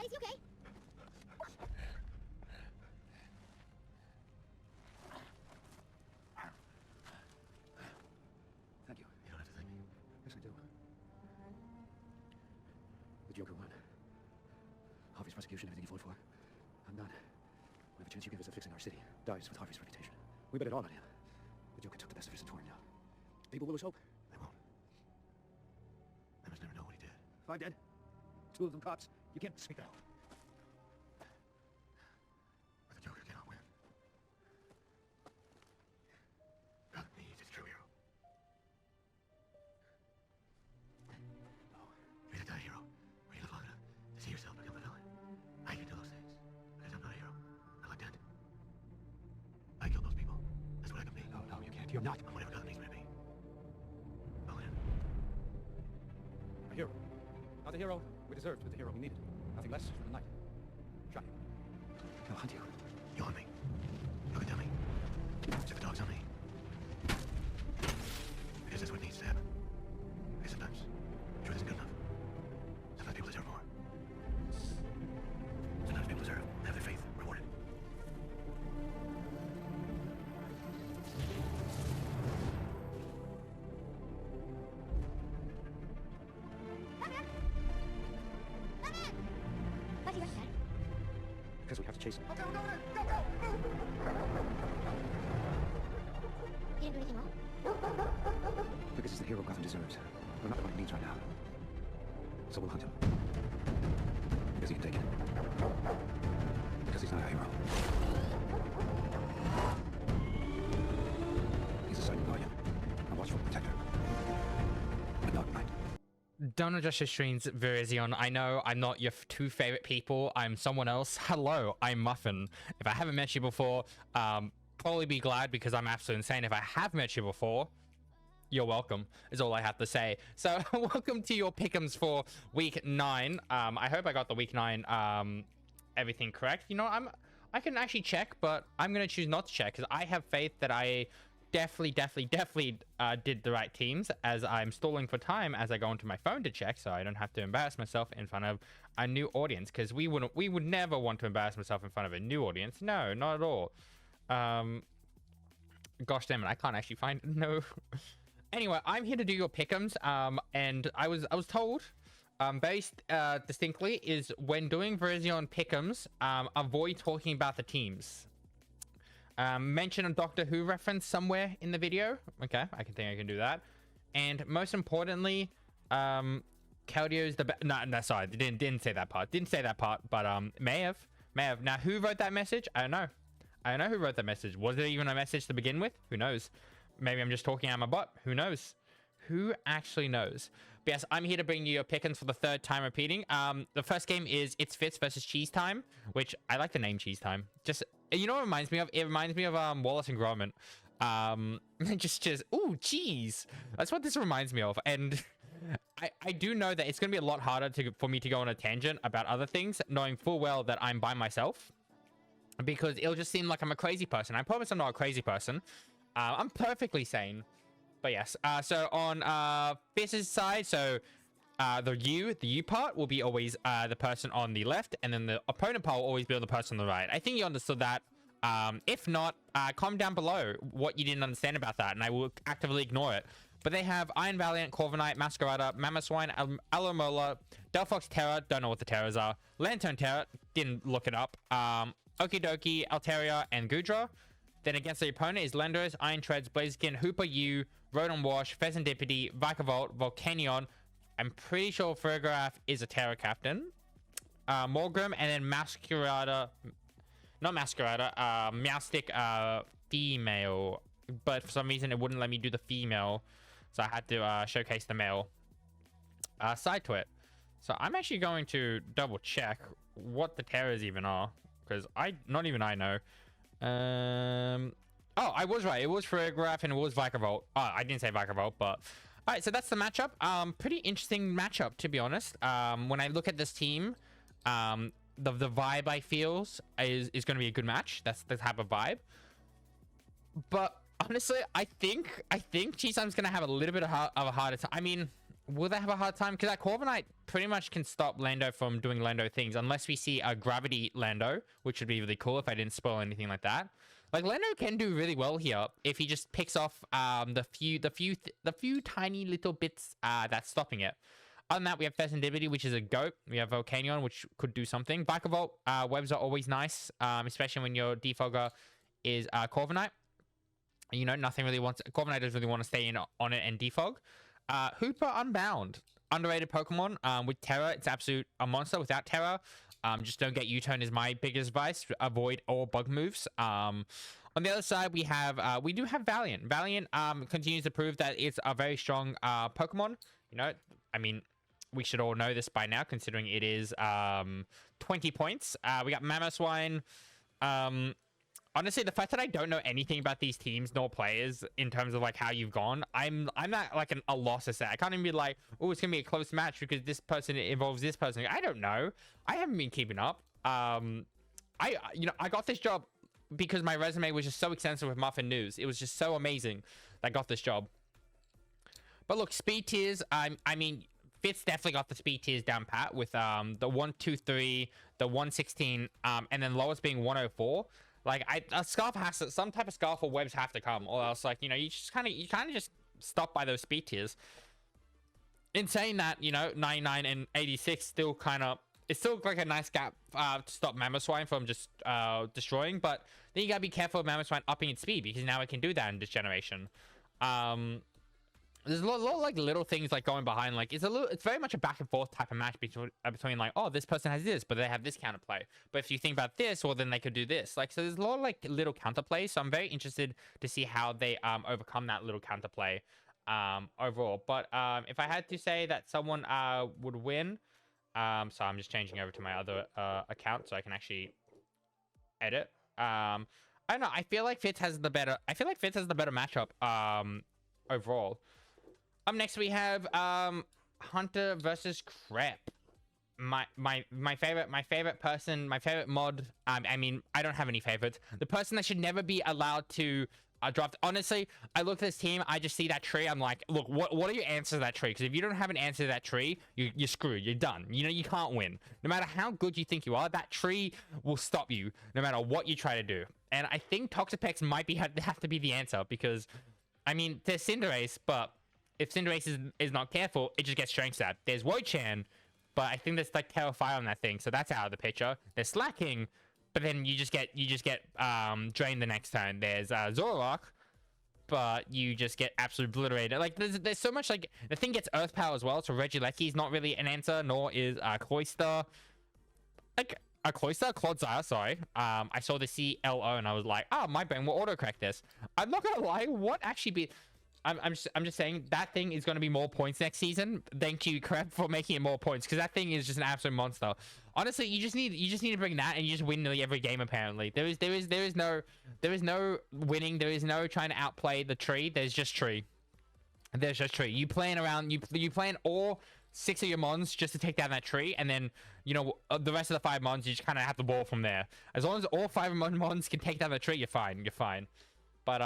Is he okay? Thank you. You don't have to thank me. Yes, I do. The Joker won. Harvey's prosecution, everything he fought for. I'm done. Whatever chance you give us of fixing our city dies with Harvey's reputation. We bet it all on him. The Joker took the best of us and tore him down. People will lose hope. They won't. They must never know what he did. 5 dead. 2 of them cops. You can't speak out. But the Joker cannot win. God needs his true hero. No. You're either die a hero, or you live long enough to see yourself become a villain. I can do those things, because I'm not a hero. I'm not dead. I killed those people. That's what I can be. No, no, you can't. You're not. I'm whatever God needs me to be. A hero. Not the hero we deserved, but the hero we needed. Nothing less than a knight. Shot him. He'll hunt you. You on me. You can tell me. Set the dogs on me. Because that's what needs to happen. Because sometimes truth isn't good enough. Sometimes people deserve more. Sometimes people deserve to have their faith rewarded. Because we have to chase him. He didn't do anything wrong? Because he's the hero Gotham deserves. We're not what he needs right now. So we'll hunt him. Because he can take it. Because he's not a hero. He's a silent guardian. A watchful protector. A dark knight. Don't adjust your streams, Virizon. I know I'm not your 2 favorite people. I'm someone else. Hello, I'm Muffin. If I haven't met you before, probably be glad because I'm absolutely insane. If I have met you before, you're welcome, is all I have to say. So, welcome to your Pickems for week 9. I hope I got the week 9 everything correct. You know, I can actually check, but I'm going to choose not to check because I have faith that I definitely did the right teams, as I'm stalling for time as I go onto my phone to check so I don't have to embarrass myself in front of a new audience, because we would never want to embarrass myself in front of a new audience. No, not at all. Gosh damn it, I can't actually find it. No. Anyway, I'm here to do your Pickems, and I was told very distinctly is when doing Virizon Pickems, avoid talking about the teams. Mention a Doctor Who reference somewhere in the video. Okay, I can do that. And most importantly, Claudio's the best. No, sorry, didn't say that part. Didn't say that part, but may have. Now, who wrote that message? I don't know. I don't know who wrote that message. Was it even a message to begin with? Who knows? Maybe I'm just talking out my butt. Who knows? Who actually knows? But yes, I'm here to bring you your Pickens for the 3rd time repeating. The first game is It's Fits versus Cheese Time, which I like the name Cheese Time. Just, you know what it reminds me of? It reminds me of Wallace and Gromit. Just, ooh, cheese. That's what this reminds me of. And I do know that it's going to be a lot harder for me to go on a tangent about other things, knowing full well that I'm by myself. Because it'll just seem like I'm a crazy person. I promise I'm not a crazy person. I'm perfectly sane. But yes, so on Fiz's side, so the U part will be always the person on the left, and then the opponent part will always be the person on the right. I think you understood that. If not, comment down below what you didn't understand about that, and I will actively ignore it. But they have Iron Valiant, Corviknight, Masquerada, Mamoswine, Alomola, Delphox Terror, don't know what the Terrors are, Lantern Terror, didn't look it up, Okidoki, Altaria, and Gudra. Then against the opponent is Landorus, Iron Treads, Blaziken, Hooper U, Rodon Wash, Pheasantipity, Vikavolt, Volcanion. I'm pretty sure Ferograph is a Terra Captain. Morgrim, and then Masquerada. Not Masquerada, Meowstic female. But for some reason it wouldn't let me do the female. So I had to showcase the male side to it. So I'm actually going to double check what the Terras even are. Because not even I know. Oh, I was right. It was Ferograph and it was Vikavolt. Oh, I didn't say Vikavolt, but all right. So that's the matchup. Pretty interesting matchup, to be honest. When I look at this team, the vibe I feel is going to be a good match. That's the type of vibe. But honestly, I think Cheese Time's going to have a little bit of a harder time. I mean, will they have a hard time? Because that Corviknight pretty much can stop Lando from doing Lando things unless we see a gravity Lando, which would be really cool if I didn't spoil anything like that. Like Lando can do really well here if he just picks off the few tiny little bits that's stopping it. Other than that, we have Festivity, which is a goat. We have Volcanion, which could do something. Bikavolt webs are always nice, especially when your defogger is Corviknight. You know, nothing really wants... Corviknight doesn't really want to stay in on it and defog. Hooper Unbound. Underrated Pokemon. With Terra, it's absolute a monster. Without Terra, just don't get U-turn is my biggest advice. Avoid all bug moves. On the other side, we do have Valiant. Valiant continues to prove that it's a very strong Pokemon. You know, I mean... We should all know this by now, considering it is 20 points. We got Mamoswine. Honestly, the fact that I don't know anything about these teams nor players in terms of like how you've gone, I'm not like a loss to say. I can't even be like, oh, it's gonna be a close match because this person involves this person. I don't know. I haven't been keeping up. I got this job because my resume was just so extensive with Muffin News. It was just so amazing that I got this job. But look, speed tiers. I mean. Fitz definitely got the speed tiers down pat with the 123, the 116, and then lowest being 104. Like a scarf has to, some type of scarf or webs have to come, or else like, you know, you kind of just stop by those speed tiers. In saying that, you know, 99 and 86 still kind of, it's still like a nice gap to stop Mamoswine from just destroying, but then you gotta be careful of Mamoswine upping its speed because now it can do that in this generation. There's a lot of like little things like going behind. Like it's very much a back and forth type of match between like, oh, this person has this, but they have this counterplay. But if you think about this, well, then they could do this. Like, so there's a lot of like little counterplays. So I'm very interested to see how they overcome that little counterplay overall. But if I had to say that someone would win, so I'm just changing over to my other account so I can actually edit. I don't know. I feel like Fitz has the better. I feel like Fitz has the better matchup overall. Up next we have Hunter versus Crep. My favorite person, my favorite mod. I mean, I don't have any favorites. The person that should never be allowed to draft. Honestly, I look at this team, I just see that tree. I'm like, look, what are your answers to that tree? Because if you don't have an answer to that tree, you're screwed. You're done. You know, you can't win. No matter how good you think you are, that tree will stop you no matter what you try to do. And I think Toxapex might have to be the answer because, I mean, there's Cinderace, but if Cinderace is not careful, it just gets strength stat. There's Wo-Chan, but I think there's like Terrafire on that thing, so that's out of the picture. There's Slacking, but then you just get drained the next turn. There's Zoroark, but you just get absolutely obliterated. Like there's so much, like the thing gets Earth Power as well, so Regieleki is not really an answer, nor is Cloyster. Like a Cloyster, Clodsire, sorry. I saw the CLO and I was like, oh, my brain will autocorrect this. I'm not gonna lie, what actually be. I'm just saying that thing is going to be more points next season. Thank you, Crep, for making it more points because that thing is just an absolute monster. Honestly, you just need to bring that and you just win nearly every game. Apparently, there is no winning. There is no trying to outplay the tree. There's just tree. There's just tree. You playing around. You playing all 6 of your mons just to take down that tree, and then you know the rest of the 5 mons you just kind of have the ball from there. As long as all 5 mons can take down the tree, you're fine. You're fine. But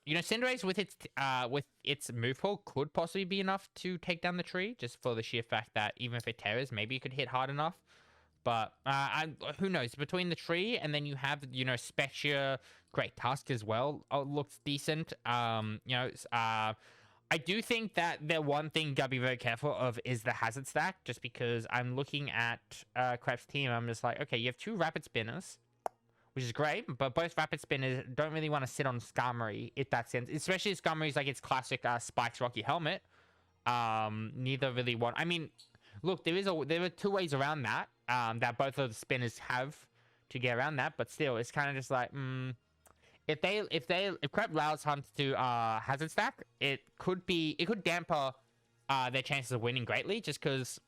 you know, Cinderace with its move pool could possibly be enough to take down the tree, just for the sheer fact that even if it tears, maybe it could hit hard enough. But who knows? Between the tree and then you have, you know, Spectre, Great Tusk as well. Looks decent. You know, I do think that the one thing you gotta be very careful of is the hazard stack, just because I'm looking at Crep's team. I'm just like, okay, you have 2 Rapid Spinners, which is great, but both Rapid Spinners don't really want to sit on Skarmory in that sense, especially Skarmory's like its classic Spikes Rocky Helmet. Neither really want. I mean, look, there are 2 ways around that that both of the spinners have to get around that, but still, it's kind of just like, if Crep allows Hunt to hazard stack, it could damper their chances of winning greatly, just because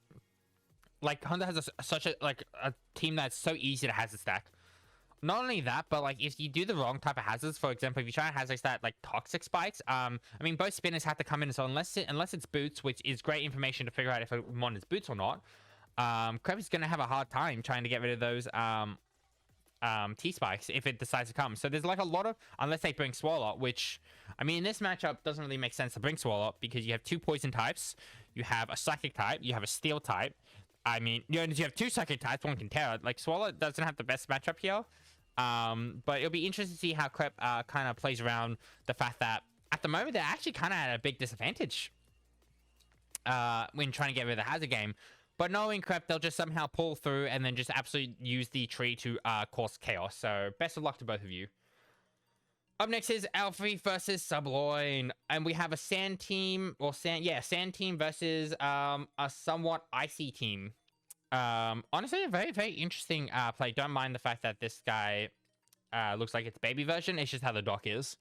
like Hunter has such a team that's so easy to hazard stack. Not only that, but like if you do the wrong type of hazards, for example, if you try to hazard that like toxic spikes, I mean both spinners have to come in. So unless it's boots, which is great information to figure out if a mon is boots or not, Crep is gonna have a hard time trying to get rid of those T spikes if it decides to come. So there's like a lot of, unless they bring Swallow, which I mean in this matchup doesn't really make sense to bring Swallow because you have 2 poison types. you have a psychic type, you have a steel type. I mean, you have 2 psychic types, 1 can Terra. Like, Swallow doesn't have the best matchup here. But it'll be interesting to see how Crep kind of plays around the fact that at the moment they're actually kind of at a big disadvantage when trying to get rid of the hazard game. But knowing Crep, they'll just somehow pull through and then just absolutely use the tree to cause chaos. So best of luck to both of you. Up next is Alfie versus Subloin, and we have a sand team, or sand team versus a somewhat icy team. Honestly, a very, very interesting play. Don't mind the fact that this guy looks like it's baby version. It's just how the dock is.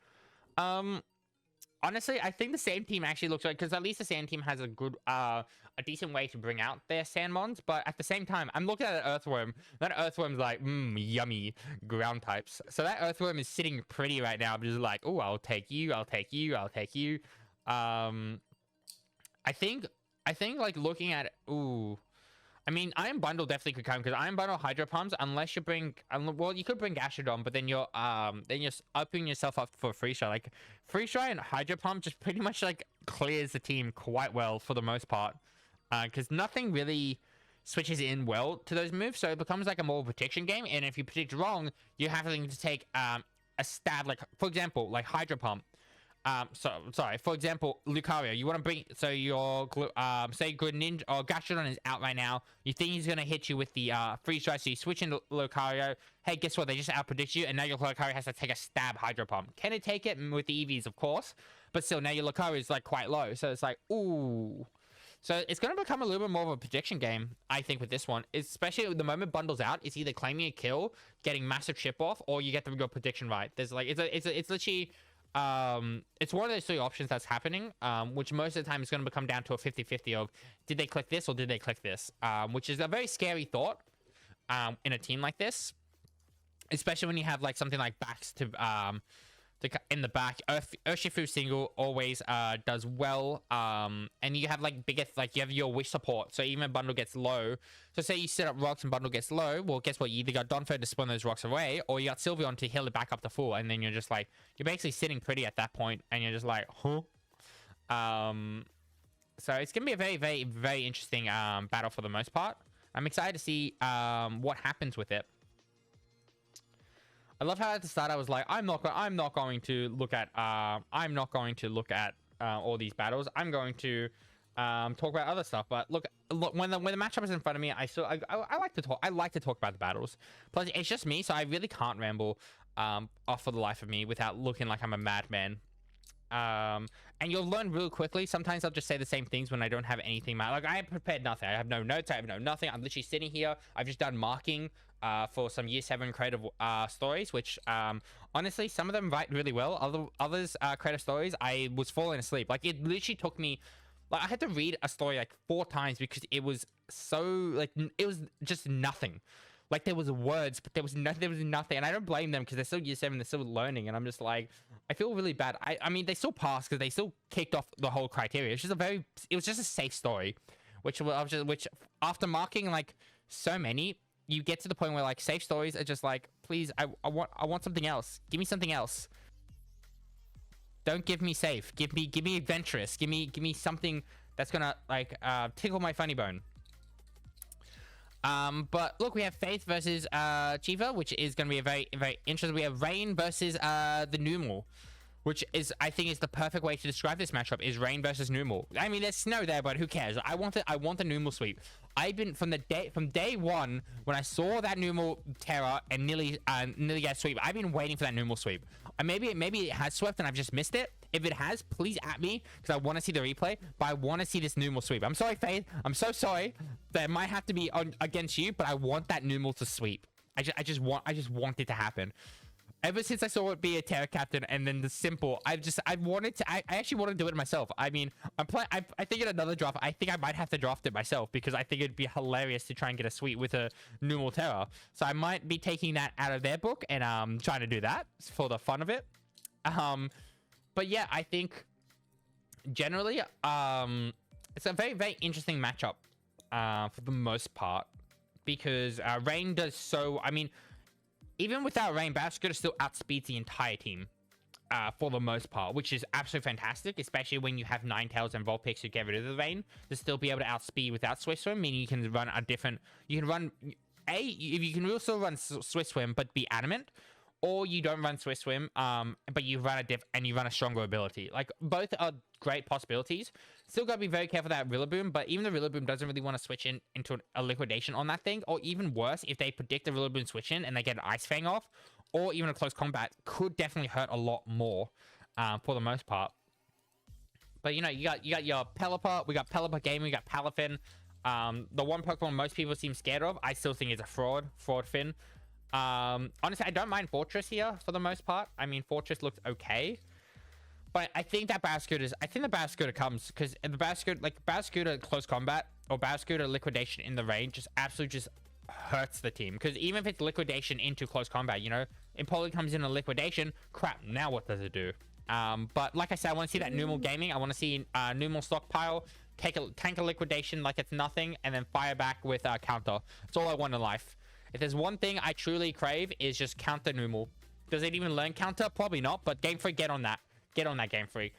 Honestly, I think the sand team actually looks like, because at least the sand team has a good, a decent way to bring out their sand mons. But at the same time, I'm looking at an earthworm. That earthworm's like, yummy ground types. So that earthworm is sitting pretty right now. I'm just like, oh, I'll take you, I'll take you, I'll take you. I think like looking at it, ooh. I mean, Iron Bundle definitely could come, because Iron Bundle Hydro Pumps, unless you bring, well, you could bring Gastrodon, but then you're opening yourself up for Freeze Dry. Like, Freeze Dry and Hydro Pump just pretty much like clears the team quite well for the most part, because nothing really switches in well to those moves, so it becomes like a more protection game. And if you predict wrong, you're having to take a stab, like for example, like Hydro Pump. For example, Lucario, you want to bring, so your say Greninja or Gastrodon is out right now. You think he's gonna hit you with the freeze dry, so you switch into Lucario. Hey, guess what? They just outpredict you, and now your Lucario has to take a stab Hydro Pump. Can it take it with the EVs? Of course, but still, now your Lucario is like quite low, so it's like, ooh. So it's going to become a little bit more of a prediction game, I think, with this one. Especially the moment bundles out, it's either claiming a kill, getting massive chip off, or you get the real prediction right. There's like, it's literally. It's one of those 3 options that's happening, which most of the time is going to come down to a 50-50 of did they click this or did they click this, which is a very scary thought in a team like this, especially when you have like something like backs to in the back. Urshifu single always does well, and you have like you have your wish support, so even if bundle gets low, so say you set up rocks and bundle gets low, well guess what, you either got Donpho to spawn those rocks away, or you got Sylveon to heal it back up to full, and then you're just like, you're basically sitting pretty at that point, and you're just like, huh. So it's gonna be a very, very, very interesting battle for the most part. I'm excited to see what happens with it. I love how at the start I was like, I'm not going to look at all these battles. I'm going to talk about other stuff. But look, when the matchup is in front of me, I like to talk. I like to talk about the battles. Plus, it's just me, so I really can't ramble off for the life of me without looking like I'm a madman. And you'll learn real quickly. Sometimes I'll just say the same things when I don't have anything. Like, I have prepared nothing. I have no notes. I have no nothing. I'm literally sitting here. I've just done marking for some year 7 creative stories, which honestly, some of them write really well. Others creative stories, I was falling asleep. Like, it literally took me, like, I had to read a story like 4 times because it was so, like, it was just nothing. Like, there was words, but there was nothing, and I don't blame them because they're still year 7, they're still learning, and I'm just like, I feel really bad. I mean, they still passed because they still kicked off the whole criteria. It was just a safe story, which after marking like so many, you get to the point where like safe stories are just like, please, I want something else. Give me something else. Don't give me safe. Give me adventurous. Give me something that's gonna like tickle my funny bone. But look, we have Faith versus Chiva, which is going to be a very, very interesting. We have Rain versus the Numal, which is, I think, is the perfect way to describe this matchup. Is Rain versus Numal. I mean, there's snow there, but who cares? I want the Numal sweep. I've been from day 1 when I saw that Numal Terra and nearly get sweep. I've been waiting for that Numal sweep. Maybe it has swept and I've just missed it. If it has, please at me because I want to see the replay. But I want to see this Numal sweep. I'm sorry, Faith. I'm so sorry that it might have to be against you, but I want that Numal to sweep. I just want it to happen. Ever since I saw it be a Terra captain and then the simple, I actually want to do it myself. I mean, I think in another draft, I think I might have to draft it myself because I think it'd be hilarious to try and get a sweep with a Numal Terra. So I might be taking that out of their book and trying to do that for the fun of it. But yeah, I think generally, it's a very, very interesting matchup for the most part because Rain does so. I mean, even without Rain, Bashkir still outspeeds the entire team. for the most part, which is absolutely fantastic, especially when you have Ninetales and Vulpix who get rid of the Vayne, to still be able to outspeed without Swift Swim, meaning you can run a different, you can run, if you can also run Swift Swim, but be adamant, or you don't run Swift Swim, but you run you run a stronger ability. Like, both are great possibilities. Still gotta be very careful that Rillaboom, but even the Rillaboom doesn't really want to switch into a liquidation on that thing, or even worse, if they predict the Rillaboom switch in and they get an Ice Fang off, or even a close combat, could definitely hurt a lot more, for the most part. But you know, you got your Pelipper, we got Pelipper Gaming, we got Palafin. The one Pokemon most people seem scared of, I still think is a fraud Finn. Honestly, I don't mind Fortress here for the most part. I mean, Fortress looks okay, but I think that the Barraskewda comes, because the Barraskewda close combat or Barraskewda liquidation in the range just absolutely just hurts the team. Because even if it's liquidation into close combat, you know, Impoli comes in a liquidation, crap, now what does it do? But like I said, I want to see that Numal Gaming. I want to see Numal stockpile, tank a liquidation like it's nothing, and then fire back with counter. That's all I want in life. If there's one thing I truly crave, is just counter Numal. Does it even learn counter? Probably not, but Game Freak, get on that. Get on that, Game Freak.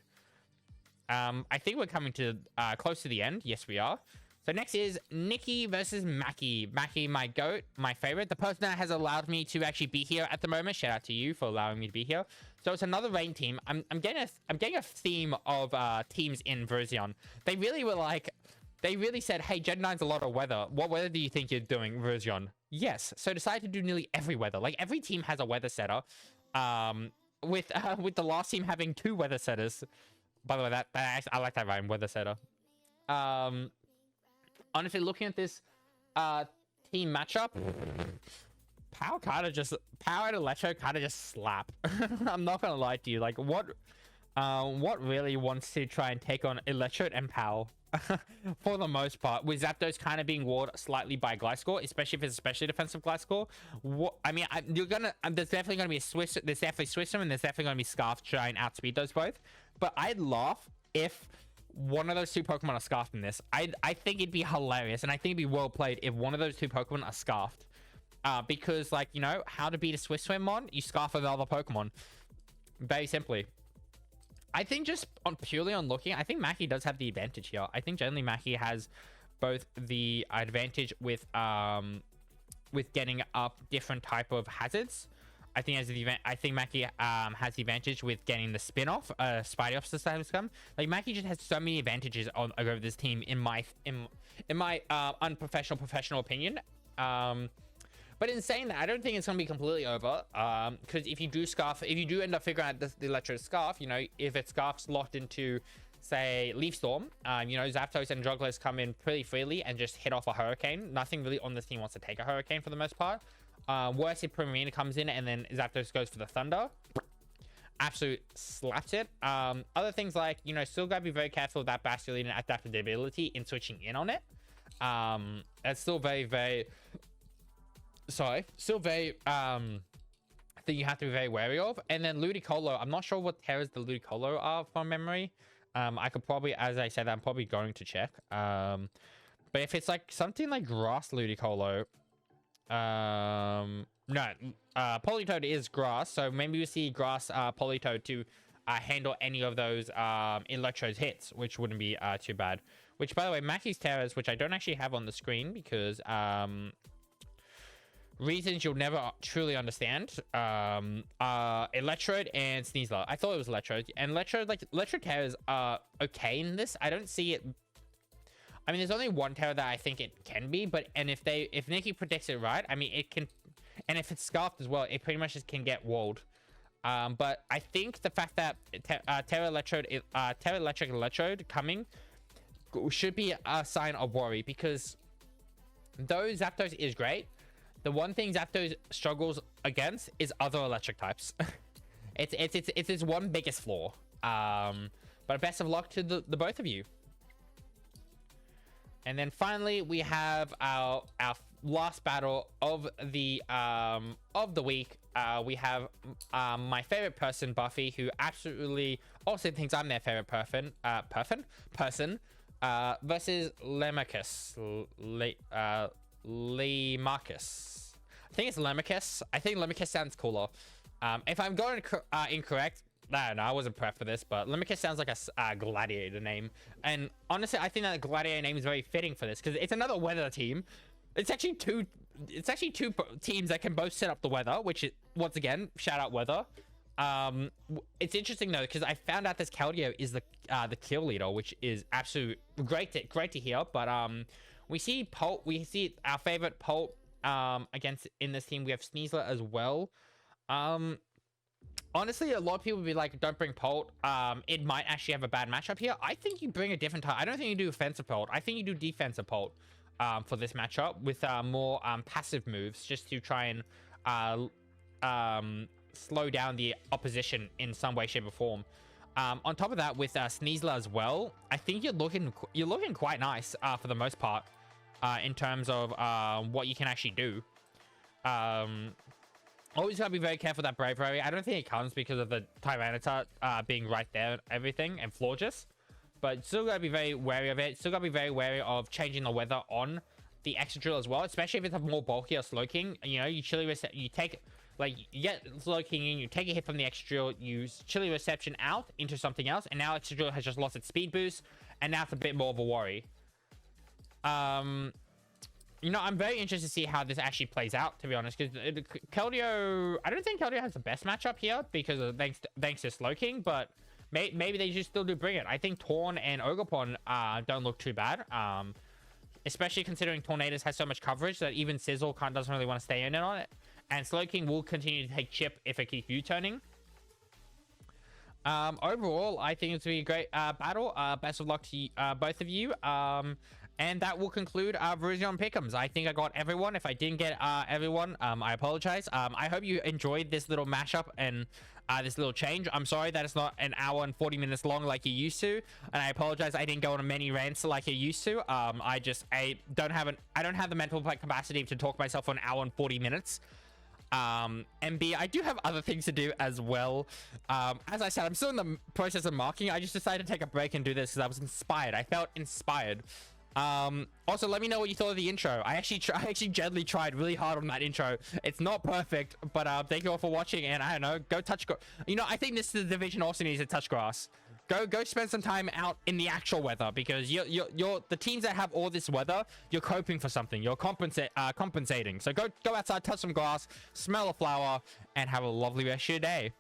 I think we're coming to close to the end. Yes, we are. So next is Nikki versus Mackie. Mackie, my goat, my favorite. The person that has allowed me to actually be here at the moment. Shout out to you for allowing me to be here. So it's another rain team. I'm getting a theme of teams in Virizon. They really were like, they really said, hey, Gen 9's a lot of weather. What weather do you think you're doing, Virizon? Yes. So decided to do nearly every weather. Like, every team has a weather setter. With the last team having 2 weather setters. By the way, I like that rhyme, weather setter. Honestly, looking at this team matchup, Power and Electro kind of just slap. I'm not gonna lie to you. Like, what really wants to try and take on Electro and Power? For the most part, with Zapdos kind of being warded slightly by Gliscor, especially if it's a specially defensive Gliscor. There's definitely gonna be there's definitely Swissum, and there's definitely gonna be Scarf to try and outspeed those both. But I'd laugh if one of those 2 Pokemon are scarfed in this. I think it'd be hilarious, and I think it'd be well played if one of those 2 Pokemon are scarfed. Because, like, you know, how to beat a Swift Swim mon? You scarf another Pokemon. Very simply. I think just purely on looking, I think Mackie does have the advantage here. I think generally Mackie has both the advantage with getting up different type of hazards. I think Mackie has the advantage with getting the spin-off, Spidey off the side of scum. Like, Mackie just has so many advantages over this team in my professional opinion. But in saying that, I don't think it's going to be completely over. Because if you do end up figuring out the Electro Scarf, you know, if its Scarf's locked into, say, Leaf Storm, you know, Zapdos and Jugglers come in pretty freely and just hit off a Hurricane. Nothing really on this team wants to take a Hurricane for the most part. Worse if Primarina comes in and then Zapdos goes for the Thunder. Absolute slaps it. Other things like, you know, still gotta be very careful with that Basculin adaptability in switching in on it. It's still very, very... Sorry. Still very... I think you have to be very wary of. And then Ludicolo. I'm not sure what terrors the Ludicolo are from memory. I could probably, as I said, I'm probably going to check. But if it's like something like Grass Ludicolo... no, Politoed is grass, so maybe we see grass Politoed to handle any of those Electro's hits, which wouldn't be too bad. Which, by the way, Mackie's Terrors, which I don't actually have on the screen because reasons you'll never truly understand. Electrode and Sneasler. I thought it was Electrode, and Electrode Terrors are okay in this. I don't see it. I mean, there's only one Terror that I think it can be, if Nikki predicts it right, I mean, it can, and if it's scarfed as well, it pretty much just can get walled. But I think the fact that Terra Electric Electrode coming should be a sign of worry, because though Zapdos is great, the one thing Zapdos struggles against is other electric types. it's his one biggest flaw. But best of luck to the both of you. And then finally, we have our last battle of the week. We have my favorite person, Buffy, who absolutely also thinks I'm their favorite person, versus Lemachus. I think it's Lemachus. I think Lemachus sounds cooler. If I'm going incorrect, No, I wasn't prepped for this, but Limicus sounds like a gladiator name. And honestly, I think that the gladiator name is very fitting for this, because it's another weather team. It's actually two teams that can both set up the weather, which is, once again, shout out weather. It's interesting though, because I found out this Keldeo is the kill leader, which is absolute great to hear. But we see Polt, we see our favorite Polt against in this team. We have Sneasler as well. Honestly, a lot of people would be like, don't bring Polt. It might actually have a bad matchup here. I think you bring a different type. I don't think you do offensive Polt. I think you do defensive Polt for this matchup with more passive moves, just to try and slow down the opposition in some way, shape, or form. On top of that, with Sneasler as well, I think you're looking quite nice for the most part in terms of what you can actually do. Always gotta be very careful that Bravery. I don't think it comes because of the Tyranitar being right there and everything, and Florges. But still gotta be very wary of it. Still gotta be very wary of changing the weather on the Extra Drill as well, especially if it's a more bulkier Slowking. You know, you take, like, you get Slowking in, you take a hit from the Extra Drill, use Chilly Reception out into something else, and now Extra Drill has just lost its speed boost, and now it's a bit more of a worry. You know, I'm very interested to see how this actually plays out, to be honest, because Keldeo, I don't think Keldeo has the best matchup here because of thanks to Slowking, but maybe they just still do bring it. I think Torn and Ogerpon don't look too bad, especially considering Tornadus has so much coverage that even Sizzle doesn't really want to stay in on it, and Slowking will continue to take chip if it keeps U-turning. Overall, I think it's going to be a great battle. Best of luck to both of you. And that will conclude Virizon Pickems. I think I got everyone. If I didn't get everyone, I apologize. I hope you enjoyed this little mashup and this little change. I'm sorry that it's not an hour and 40 minutes long like you used to, and I apologize I didn't go on many rants like you used to. I don't have the mental capacity to talk myself for an hour and 40 minutes. And B, I do have other things to do as well. As I said, I'm still in the process of marking. I just decided to take a break and do this because I was inspired. I felt inspired. Also, let me know what you thought of the intro. I actually gently tried really hard on that intro. It's not perfect, but thank you all for watching, and I don't know, go touch grass. You know, I think this division also needs to touch grass. Go spend some time out in the actual weather, because you're the teams that have all this weather, you're coping for something. You're compensating. So go outside, touch some grass, smell a flower, and have a lovely rest of your day.